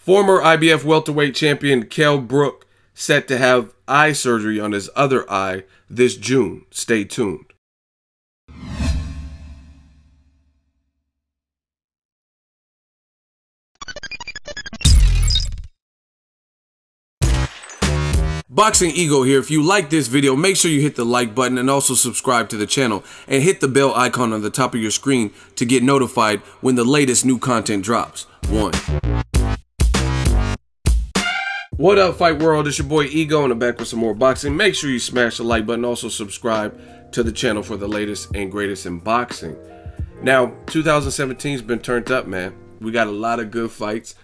Former IBF welterweight champion Kell Brook set to have eye surgery on his other eye this June. Stay tuned. Boxingego here. If you like this video, make sure you hit the like button and also subscribe to the channel and hit the bell icon on the top of your screen to get notified when the latest new content drops. What up, Fight World? It's your boy Ego, and I'm back with some more boxing. Make sure you smash the like button. Also subscribe to the channel for the latest and greatest in boxing. Now, 2017 has been turned up, man. We got a lot of good fights.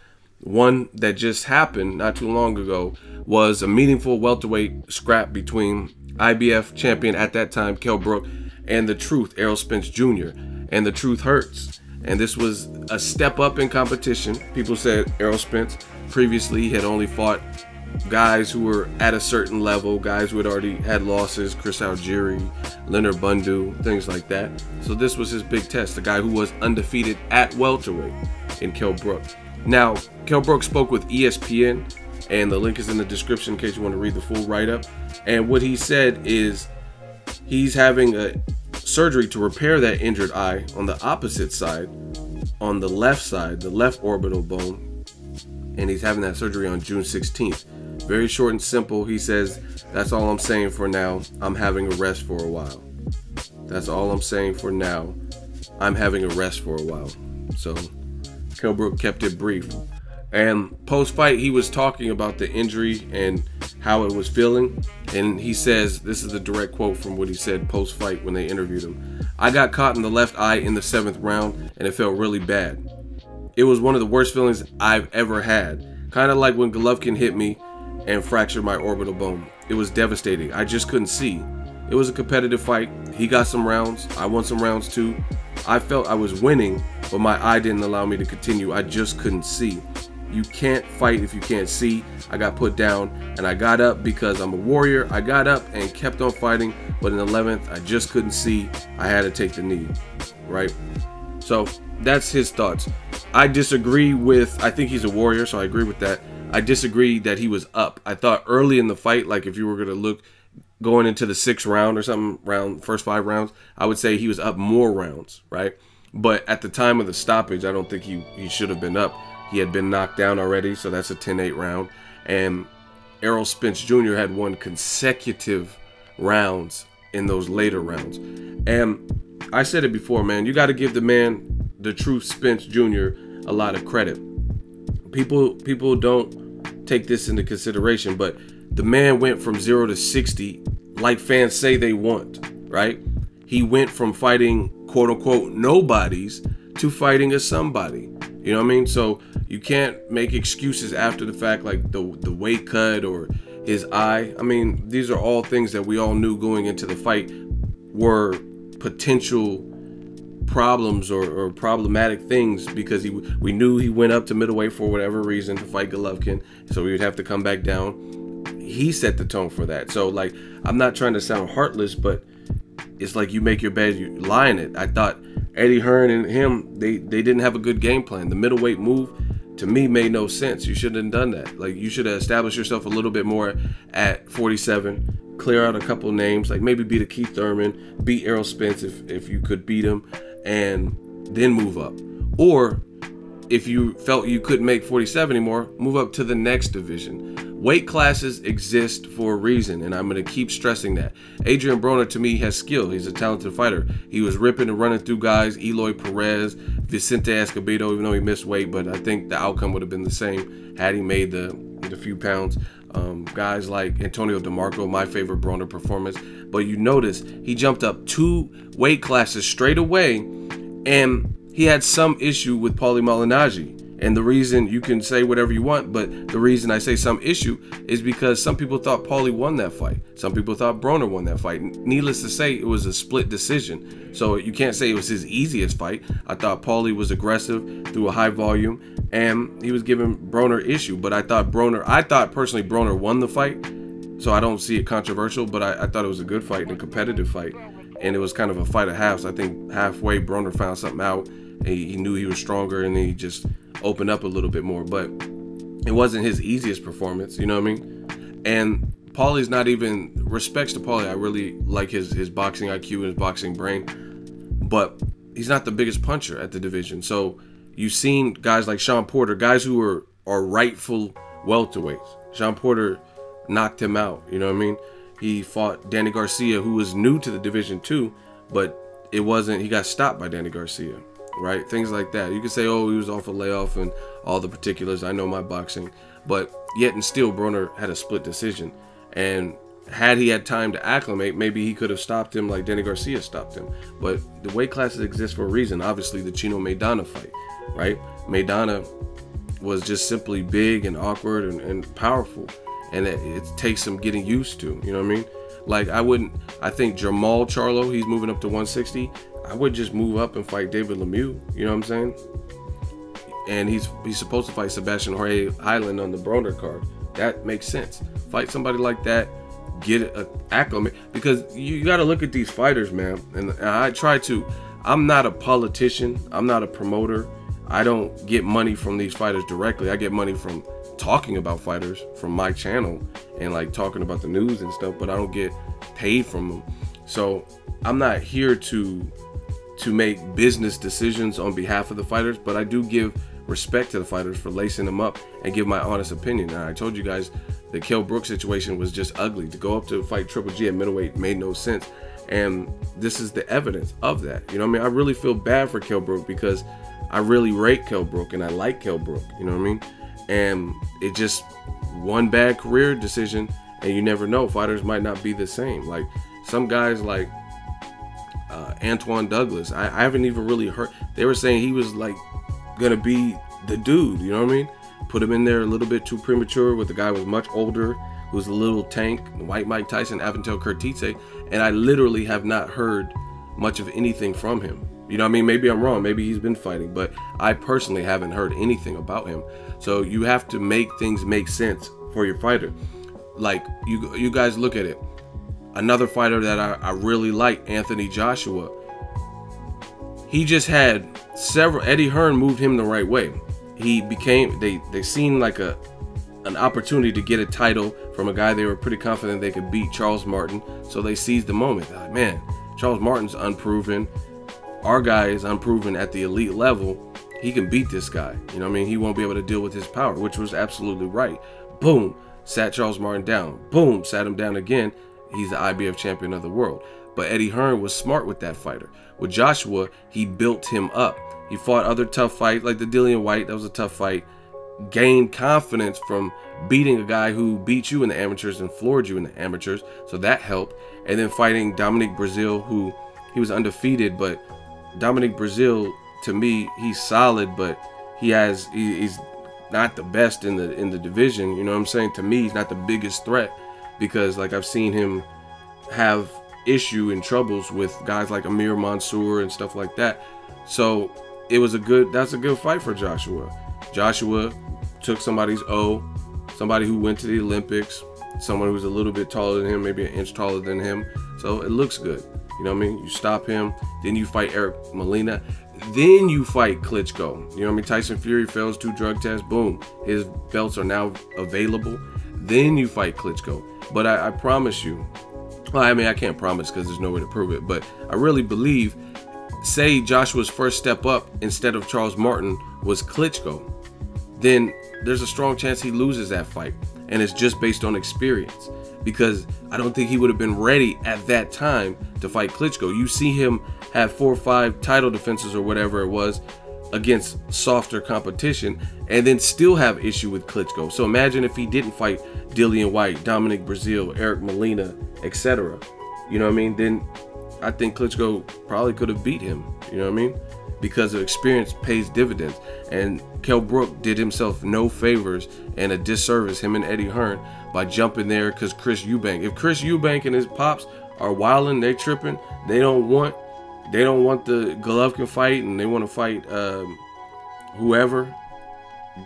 One that just happened not too long ago was a meaningful welterweight scrap between IBF champion at that time, Kell Brook, and the Truth, Errol Spence Jr. And the truth hurts. And this was a step up in competition. People said Errol Spence previously had only fought guys who were at a certain level, guys who had already had losses, Chris Algieri, Leonard Bundu, things like that. So this was his big test, the guy who was undefeated at welterweight in Kell Brook. Now, Kell Brook spoke with ESPN, and the link is in the description in case you want to read the full write-up. And what he said is he's having a surgery to repair that injured eye on the opposite side, on the left side, the left orbital bone, and he's having that surgery on June 16th. Very short and simple. He says, that's all I'm saying for now. I'm having a rest for a while. That's all I'm saying for now. I'm having a rest for a while. So Kell Brook kept it brief. And post-fight, he was talking about the injury and how it was feeling. And he says, this is the direct quote from what he said post-fight when they interviewed him. I got caught in the left eye in the 7th round, and it felt really bad. It was one of the worst feelings I've ever had. Kind of like when Golovkin hit me and fractured my orbital bone. It was devastating. I just couldn't see. It was a competitive fight. He got some rounds. I won some rounds too. I felt I was winning, but my eye didn't allow me to continue. I just couldn't see. You can't fight if you can't see. I got put down and I got up because I'm a warrior. I got up and kept on fighting, but in the 11th, I just couldn't see. I had to take the knee, right? So that's his thoughts. I disagree with, I think he's a warrior, so I agree with that. I disagree that he was up. I thought early in the fight, like if you were going to look going into the 6th round or something, first 5 rounds, I would say he was up more rounds, right? But at the time of the stoppage, I don't think he should have been up. He had been knocked down already, so that's a 10-8 round. And Errol Spence Jr. had won consecutive rounds in those later rounds. And I said it before, man, you got to give the man, the Truth Spence Jr., a lot of credit. People don't take this into consideration, but the man went from 0 to 60 like fans say they want, right? He went from fighting quote-unquote nobodies to fighting a somebody. You know what I mean? So you can't make excuses after the fact, like the weight cut or his eye. I mean, these are all things that we all knew going into the fight were potential problems or problematic things, because we knew he went up to middleweight for whatever reason to fight Golovkin, so he would have to come back down. He set the tone for that. So, like, I'm not trying to sound heartless, but it's like you make your bed, you lie in it. I thought Eddie Hearn and him, they didn't have a good game plan. The middleweight move, to me, made no sense. You shouldn't have done that. Like, you should have established yourself a little bit more at 47, clear out a couple names, like maybe beat a Keith Thurman, beat Errol Spence if you could beat him, and then move up. Or if you felt you couldn't make 47 anymore, move up to the next division. Weight classes exist for a reason, and I'm going to keep stressing that. Adrien Broner, to me, has skill. He's a talented fighter. He was ripping and running through guys, Eloy Perez, Vicente Escobedo, even though he missed weight, but I think the outcome would have been the same had he made the few pounds. Guys like Antonio DeMarco, my favorite Broner performance. But you notice he jumped up 2 weight classes straight away, and he had some issue with Paulie Malignaggi. And the reason, you can say whatever you want, but the reason I say some issue is because some people thought Paulie won that fight. Some people thought Broner won that fight. Needless to say, it was a split decision. So you can't say it was his easiest fight. I thought Paulie was aggressive through a high volume, and he was giving Broner issue. But I thought personally Broner won the fight. So I don't see it controversial, but I thought it was a good fight and a competitive fight. And it was kind of a fight of halves. I think halfway Broner found something out. He knew he was stronger, and he just open up a little bit more. But it wasn't his easiest performance, you know what I mean? And Paulie's not even, respects to Paulie, I really like his boxing IQ and his boxing brain, but he's not the biggest puncher at the division. So you've seen guys like Sean Porter, guys who are rightful welterweights. Sean Porter knocked him out, you know what I mean? He fought Danny Garcia, who was new to the division too, but it wasn't, he got stopped by Danny Garcia, right? Things like that. You could say, oh, he was off a layoff and all the particulars. I know my boxing, but yet and still Broner had a split decision. And had he had time to acclimate, maybe he could have stopped him like Danny Garcia stopped him. But the weight classes exist for a reason. Obviously, the Chino Maidana fight, right? Maidana was just simply big and awkward and powerful. And it takes some getting used to, you know what I mean? Like, I think Jamal Charlo, he's moving up to 160. I would just move up and fight David Lemieux, you know what I'm saying? And he's supposed to fight Sebastian Jorge Highland on the Broner card. That makes sense. Fight somebody like that, get an acclimate, because you got to look at these fighters, man. And I'm not a politician. I'm not a promoter. I don't get money from these fighters directly. I get money from talking about fighters from my channel and like talking about the news and stuff, but I don't get paid from them. So I'm not here to make business decisions on behalf of the fighters, but I do give respect to the fighters for lacing them up and give my honest opinion. And I told you guys the Kell Brook situation was just ugly. To go up to fight Triple G at middleweight made no sense, and this is the evidence of that. You know what I mean? I really feel bad for Kell Brook because I really rate Kell Brook and I like Kell Brook, you know what I mean? And it just one bad career decision, and you never know. Fighters might not be the same. Like some guys like Antoine Douglas, I haven't even really heard. They were saying he was like gonna be the dude, you know what I mean? Put him in there a little bit too premature with the guy who was much older, who's a little tank, White Mike Tyson, Aventel Curtise, and I literally have not heard much of anything from him. You know what I mean? Maybe I'm wrong. Maybe he's been fighting, but I personally haven't heard anything about him. So you have to make things make sense for your fighter. Like you guys look at it. Another fighter that I really like, Anthony Joshua. He just had several. Eddie Hearn moved him the right way. He became. They seen like an opportunity to get a title from a guy they were pretty confident they could beat, Charles Martin. So they seized the moment. They're like, man, Charles Martin's unproven. Our guy is unproven at the elite level. He can beat this guy. You know what I mean? He won't be able to deal with his power, which was absolutely right. Boom, sat Charles Martin down. Boom, sat him down again. He's the IBF champion of the world. But Eddie Hearn was smart with that fighter. With Joshua, he built him up. He fought other tough fights, like the Dillian White. That was a tough fight. Gained confidence from beating a guy who beat you in the amateurs and floored you in the amateurs. So that helped. And then fighting Dominic Breazeale, who he was undefeated, but Dominic Breazeale, to me, he's solid, but he's not the best in the division. You know what I'm saying? To me, he's not the biggest threat, because like I've seen him have issue and troubles with guys like Amir Mansour and stuff like that. So that's a good fight for Joshua. Joshua took somebody's somebody who went to the Olympics, someone who's a little bit taller than him, maybe an inch taller than him. So it looks good. You know what I mean? You stop him, then you fight Eric Molina, then you fight Klitschko. You know what I mean? Tyson Fury fails 2 drug tests, boom, his belts are now available. Then you fight Klitschko. But I promise you, well, I mean, I can't promise because there's no way to prove it, but I really believe, say Joshua's first step up instead of Charles Martin was Klitschko, then there's a strong chance he loses that fight. And it's just based on experience, because I don't think he would have been ready at that time to fight Klitschko. You see him have 4 or 5 title defenses or whatever it was against softer competition and then still have issue with Klitschko. So imagine if he didn't fight Dillian White, Dominic Breazeale, Eric Molina, etc. You know what I mean? Then I think Klitschko probably could have beat him. You know what I mean? Because of experience pays dividends. And Kell Brook did himself no favors and a disservice, him and Eddie Hearn, by jumping there because Chris Eubank. If Chris Eubank and his pops are wilding, they tripping, they don't want the Golovkin fight and they want to fight whoever,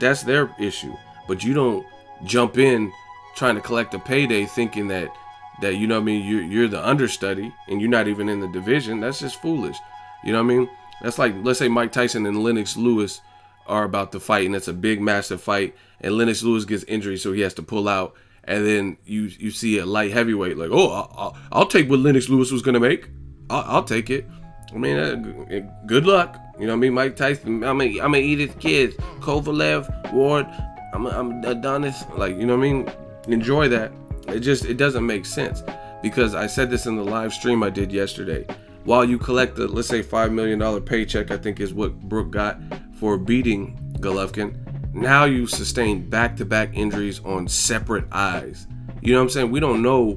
that's their issue. But you don't jump in trying to collect a payday thinking that you know what I mean, you're the understudy and you're not even in the division. That's just foolish. You know what I mean? That's like, let's say Mike Tyson and Lennox Lewis are about to fight, and it's a big, massive fight, and Lennox Lewis gets injured, so he has to pull out. And then you see a light heavyweight like, oh, I'll take what Lennox Lewis was gonna make. I'll take it. I mean, good luck. You know what I mean? Mike Tyson, I'm gonna eat his kids. Kovalev, Ward, I'm Adonis. Like, you know what I mean? Enjoy that. It doesn't make sense, because I said this in the live stream I did yesterday. While you collect the, let's say, $5 million paycheck, I think is what Brook got for beating Golovkin, now you sustain back-to-back injuries on separate eyes. You know what I'm saying? We don't know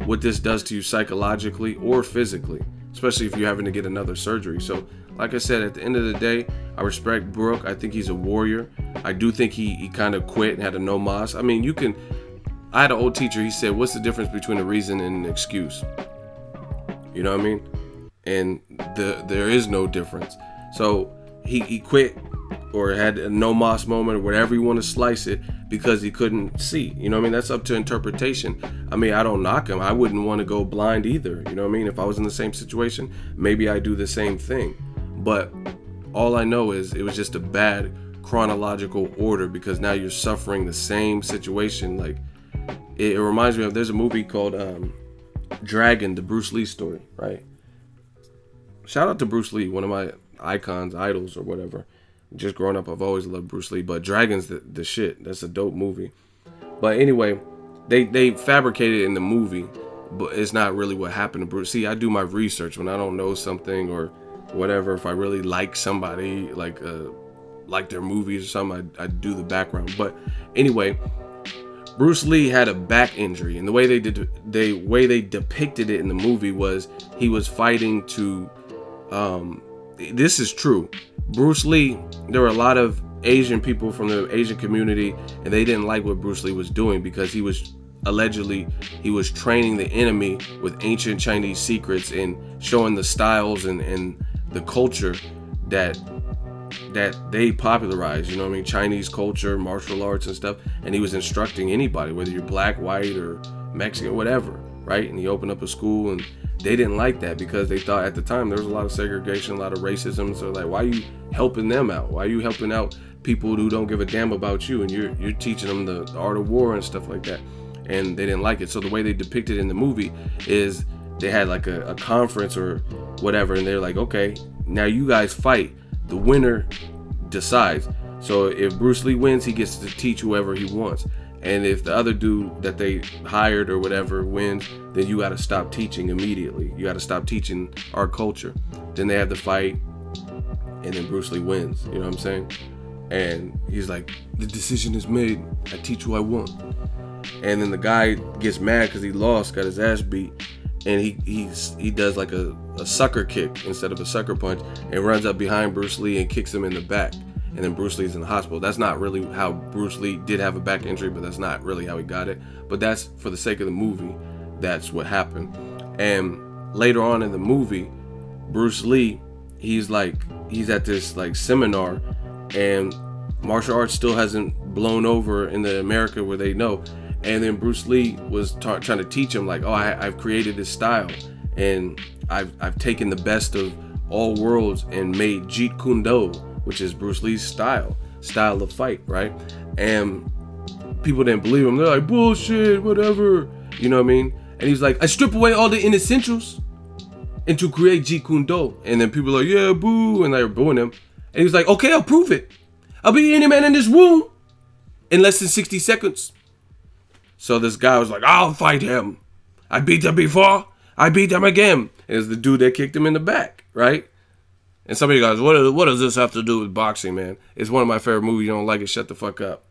what this does to you psychologically or physically, especially if you're having to get another surgery. So, like I said, at the end of the day, I respect Brook. I think he's a warrior. I do think he kind of quit and had a no mas. I mean, I had an old teacher, he said, what's the difference between a reason and an excuse? You know what I mean? And there is no difference. So he quit, or had a no mas moment, or whatever you want to slice it, because he couldn't see. You know what I mean? That's up to interpretation. I mean, I don't knock him. I wouldn't want to go blind either. You know what I mean? If I was in the same situation, maybe I do the same thing. But all I know is it was just a bad chronological order, because now you're suffering the same situation. Like, it reminds me of, there's a movie called Dragon, the Bruce Lee story, right? Shout out to Bruce Lee, one of my icons, idols, or whatever. Just growing up, I've always loved Bruce Lee, but Dragon's the shit. That's a dope movie. But anyway, they fabricated it in the movie, but it's not really what happened to Bruce. See, I do my research when I don't know something or whatever. If I really like somebody, like their movies or something, I do the background. But anyway, Bruce Lee had a back injury, and the way they depicted it in the movie was he was fighting to. This is true. Bruce Lee, there were a lot of Asian people from the Asian community, and they didn't like what Bruce Lee was doing, because he was training the enemy with ancient Chinese secrets and showing the styles and the culture that they popularized. You know what I mean? Chinese culture, martial arts and stuff. And he was instructing anybody, whether you're black, white, or Mexican, whatever, right? And he opened up a school, and they didn't like that, because they thought at the time there was a lot of segregation, a lot of racism. So like, why are you helping them out? Why are you helping out people who don't give a damn about you, and you're teaching them the art of war and stuff like that? And they didn't like it. So the way they depicted it in the movie is they had like a conference or whatever, and they're like, okay, now you guys fight. The winner decides. So if Bruce Lee wins, he gets to teach whoever he wants. And if the other dude that they hired or whatever wins, then you got to stop teaching immediately. You got to stop teaching our culture. Then they have the fight, and then Bruce Lee wins. You know what I'm saying? And he's like, the decision is made. I teach who I want. And then the guy gets mad because he lost, got his ass beat, and he does like a sucker kick instead of a sucker punch, and runs up behind Bruce Lee and kicks him in the back. And then Bruce Lee's in the hospital. That's not really how Bruce Lee did have a back injury, but that's not really how he got it. But that's, for the sake of the movie, that's what happened. And later on in the movie, Bruce Lee, he's at this like seminar, and martial arts still hasn't blown over in the America where they know. And then Bruce Lee was trying to teach him, like, oh, I've created this style, and I've taken the best of all worlds and made Jeet Kune Do, which is Bruce Lee's style of fight, right? And people didn't believe him. They're like, bullshit, whatever. You know what I mean? And he's like, I strip away all the inessentials and to create Jeet Kune Do. And then people are like, yeah, boo, and they're booing him. And he's like, okay, I'll prove it. I'll be any man in this room in less than 60 seconds. So this guy was like, I'll fight him. I beat him before. I beat him again. And it's the dude that kicked him in the back, right? And somebody goes, what does this have to do with boxing, man? It's one of my favorite movies. You don't like it, shut the fuck up.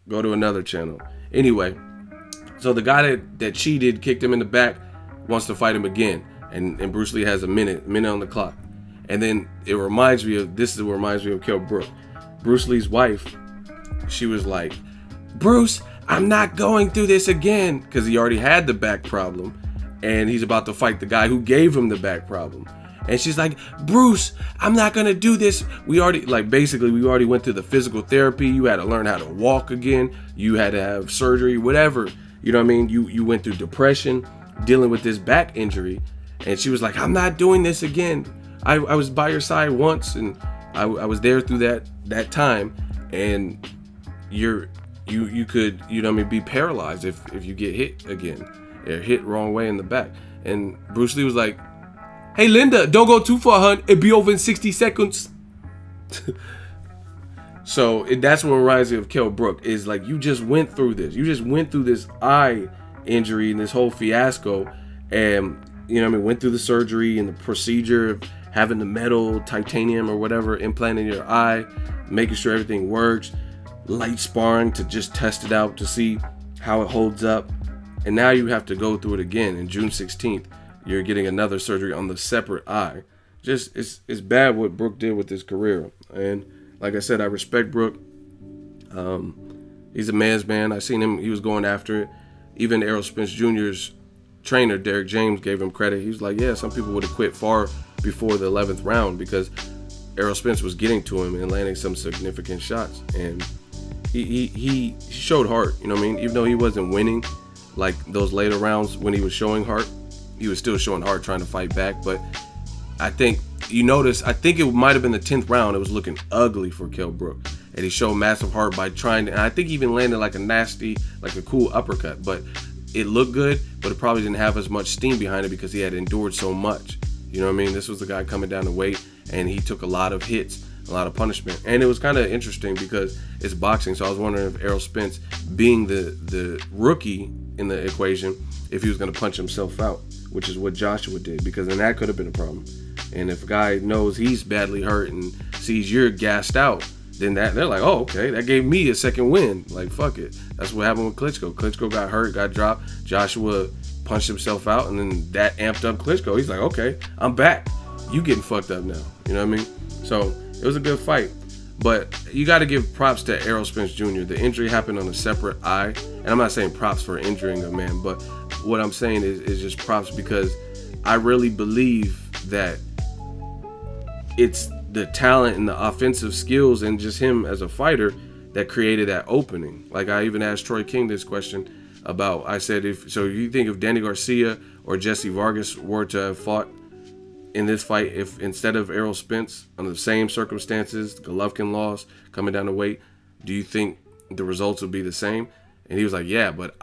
Go to another channel. Anyway, so the guy that cheated, kicked him in the back, wants to fight him again. And Bruce Lee has a minute on the clock. And then this reminds me of Kell Brook. Bruce Lee's wife, she was like, Bruce, I'm not going through this again, because he already had the back problem, and he's about to fight the guy who gave him the back problem. And she's like, Bruce, I'm not gonna do this. We already went through the physical therapy. You had to learn how to walk again. You had to have surgery, whatever. You know what I mean? You went through depression, dealing with this back injury. And she was like, I'm not doing this again. I was by your side once, and I was there through that time, and you could, you know what I mean, be paralyzed if you get hit again, or hit wrong way in the back. And Bruce Lee was like, "Hey Linda, don't go too far, hun. It'll be over in 60 seconds." So that's what reminds me of Kell Brook, is like, you just went through this. You just went through this eye injury and this whole fiasco, and you know what I mean, went through the surgery and the procedure of having the metal, titanium or whatever implanted in your eye, making sure everything works, light sparring to just test it out to see how it holds up. And now you have to go through it again. And June 16th, you're getting another surgery on the separate eye. Just, it's bad what Brook did with his career. And like I said, I respect Brook. He's a man's man. I seen him, he was going after it. Even Errol Spence Jr.'s trainer, Derek James, gave him credit. He was like, yeah, some people would have quit far before the 11th round because Errol Spence was getting to him and landing some significant shots. And he showed heart, you know what I mean? Even though he wasn't winning like those later rounds when he was showing heart, he was still showing heart, trying to fight back. But I think you notice, I think it might have been the 10th round, it was looking ugly for Kell Brook. And he showed massive heart by trying to, and I think he even landed like a nasty, like a cool uppercut. But it looked good, but it probably didn't have as much steam behind it because he had endured so much. You know what I mean? This was the guy coming down to weight, and he took a lot of hits, a lot of punishment. And it was kind of interesting because it's boxing, so I was wondering if Errol Spence, being the rookie in the equation, if he was going to punch himself out, which is what Joshua did, because then that could have been a problem. And if a guy knows he's badly hurt and sees you're gassed out, then they're like, oh, okay, that gave me a second win. Like, fuck it. That's what happened with Klitschko. Klitschko got hurt, got dropped. Joshua punched himself out, and then that amped up Klitschko. He's like, okay, I'm back. You getting fucked up now. You know what I mean? So it was a good fight. But you got to give props to Errol Spence Jr. The injury happened on a separate eye. And I'm not saying props for injuring a man, but what I'm saying is just props because I really believe that it's the talent and the offensive skills and just him as a fighter that created that opening. Like, I even asked Troy King this question about, I said, if you think if Danny Garcia or Jesse Vargas were to have fought in this fight, if instead of Errol Spence, under the same circumstances, Golovkin lost, coming down to weight, do you think the results would be the same? And he was like, yeah, but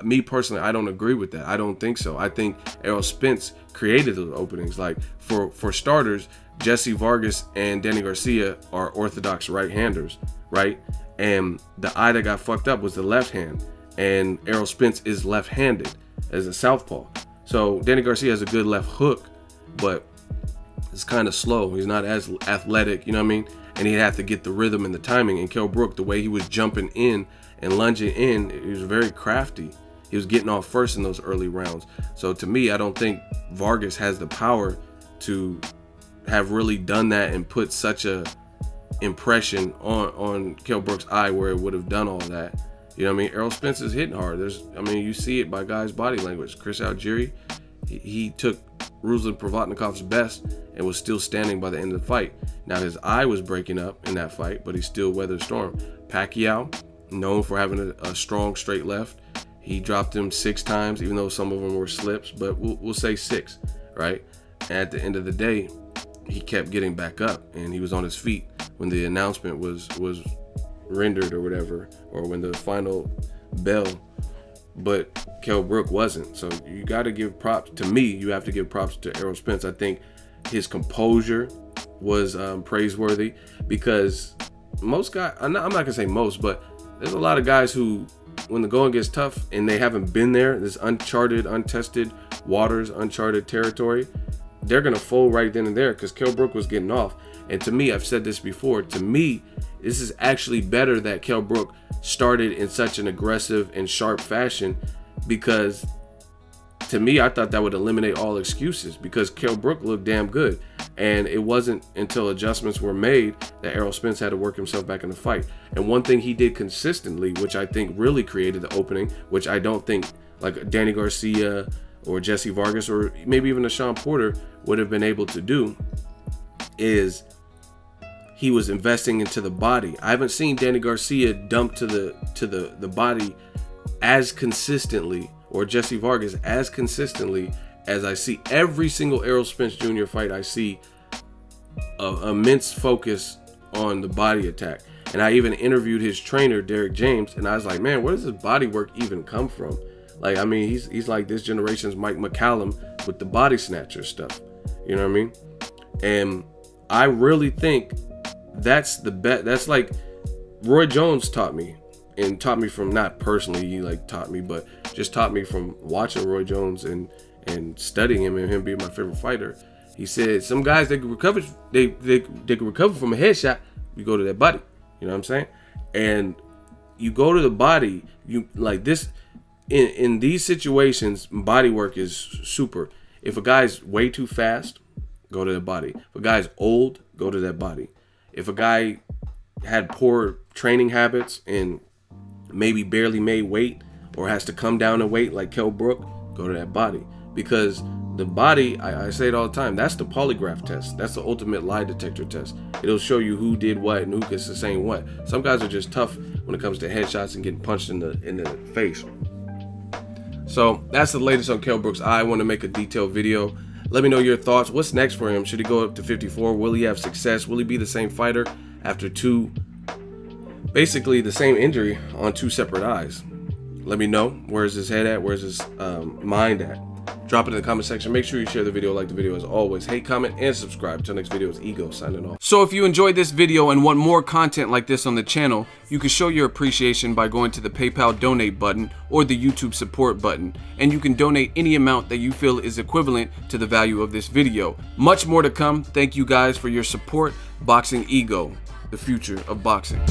me personally, I don't agree with that. I don't think so. I think Errol Spence created those openings. Like, for starters, Jesse Vargas and Danny Garcia are orthodox right-handers, right? And the eye that got fucked up was the left hand. And Errol Spence is left-handed as a southpaw. So Danny Garcia has a good left hook, but it's kind of slow. He's not as athletic, you know what I mean? And he'd have to get the rhythm and the timing. And Kell Brook, the way he was jumping in and lunging in, he was very crafty. He was getting off first in those early rounds. So to me, I don't think Vargas has the power to have really done that and put such a impression on Kell Brook's eye where it would have done all that. You know what I mean? Errol Spence is hitting hard. You see it by guys' body language. Chris Algieri, he took Ruslan Provodnikov's best and was still standing by the end of the fight. Now, his eye was breaking up in that fight, but he still weathered the storm. Pacquiao, known for having a strong straight left, he dropped him 6 times, even though some of them were slips, but we'll say 6, right? And at the end of the day, he kept getting back up, and he was on his feet when the announcement was rendered or whatever, or when the final bell. But Kell Brook wasn't. So you got to give props. To me, you have to give props to Errol Spence. I think his composure was praiseworthy, because most guys, I'm not gonna say most, but there's a lot of guys who, when the going gets tough and they haven't been there, this uncharted, untested waters, uncharted territory, they're gonna fold right then and there, because Kell Brook was getting off. And to me, I've said this before, to me, this is actually better that Kell Brook started in such an aggressive and sharp fashion, because to me, I thought that would eliminate all excuses, because Kell Brook looked damn good. And it wasn't until adjustments were made that Errol Spence had to work himself back in the fight. And one thing he did consistently, which I think really created the opening, which I don't think like Danny Garcia or Jesse Vargas or maybe even a Sean Porter would have been able to do, is he was investing into the body. I haven't seen Danny Garcia dump to the body as consistently, or Jesse Vargas as consistently, as I see every single Errol Spence Jr. fight. I see an immense focus on the body attack. And I even interviewed his trainer, Derek James, and I was like, man, where does his body work even come from? Like, I mean, he's like this generation's Mike McCallum with the body snatcher stuff. You know what I mean? And I really think that's the best. That's like Roy Jones taught me, and taught me from, not personally, he like taught me, but just taught me from watching Roy Jones and studying him and him being my favorite fighter. He said some guys, they can recover, they can recover from a headshot. You go to that body. You know what I'm saying? And you go to the body, you like this in these situations, body work is super. If a guy's way too fast, go to the body. If a guy's old, go to that body. If a guy had poor training habits and maybe barely made weight or has to come down in weight like Kell Brook, go to that body. Because the body, I say it all the time, that's the polygraph test. That's the ultimate lie detector test. It'll show you who did what and who can sustain what. Some guys are just tough when it comes to headshots and getting punched in the face. So that's the latest on Kell Brook's eye. I want to make a detailed video. Let me know your thoughts. What's next for him? Should he go up to 54? Will he have success? Will he be the same fighter after basically the same injury on 2 separate eyes? Let me know. Where's his head at? Where's his mind at? Drop it in the comment section. Make sure you share the video, like the video as always. Hate, comment, and subscribe. Till next video, is Ego signing off. So if you enjoyed this video and want more content like this on the channel, you can show your appreciation by going to the PayPal donate button or the YouTube support button. And you can donate any amount that you feel is equivalent to the value of this video. Much more to come. Thank you guys for your support. Boxingego, the future of boxing.